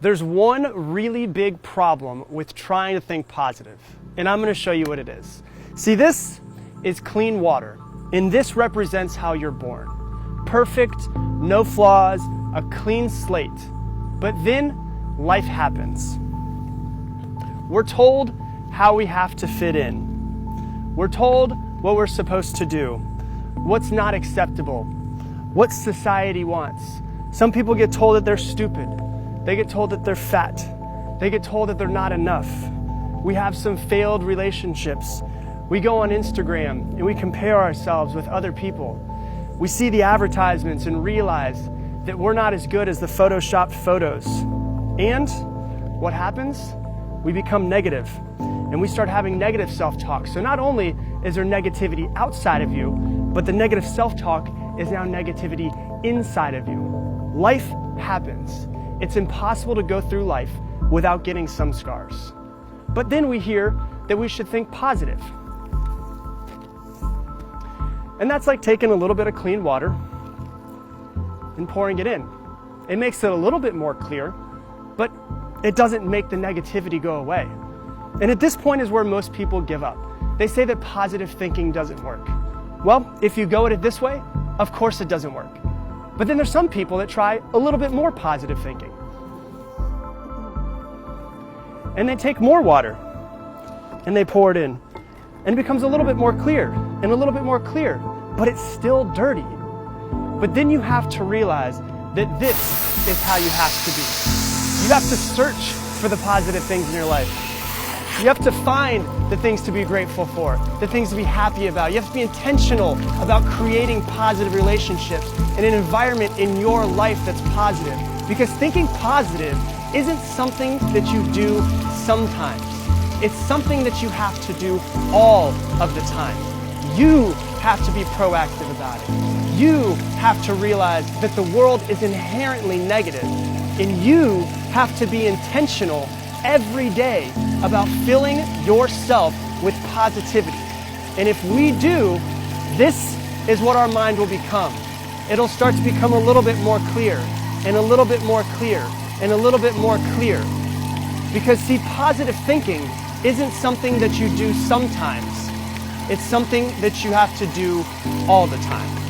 There's one really big problem with trying to think positive, and I'm going to show you what it is. See, this is clean water, and this represents how you're born. Perfect, no flaws, a clean slate. But then life happens. We're told how we have to fit in. We're told what we're supposed to do, what's not acceptable, what society wants. Some people get told that they're stupid. They get told that they're fat. They get told that they're not enough. We have some failed relationships. We go on Instagram and we compare ourselves with other people. We see the advertisements and realize that we're not as good as the photoshopped photos. And what happens? We become negative and we start having negative self-talk. So not only is there negativity outside of you, but the negative self-talk is now negativity inside of you. Life happens. It's impossible to go through life without getting some scars. But then we hear that we should think positive. And that's like taking a little bit of clean water and pouring it in. It makes it a little bit more clear, but it doesn't make the negativity go away. And at this point is where most people give up. They say that positive thinking doesn't work. Well, if you go at it this way, of course it doesn't work. But then there's some people that try a little bit more positive thinking. And they take more water and they pour it in. And it becomes a little bit more clear and a little bit more clear, but it's still dirty. But then you have to realize that this is how you have to be. You have to search for the positive things in your life. You have to find the things to be grateful for, the things to be happy about. You have to be intentional about creating positive relationships and an environment in your life that's positive. Because thinking positive isn't something that you do sometimes. It's something that you have to do all of the time. You have to be proactive about it. You have to realize that the world is inherently negative, and you have to be intentional every day about filling yourself with positivity. And if we do, this is what our mind will become. It'll start to become a little bit more clear, and a little bit more clear, and a little bit more clear. Because see, positive thinking isn't something that you do sometimes. It's something that you have to do all the time.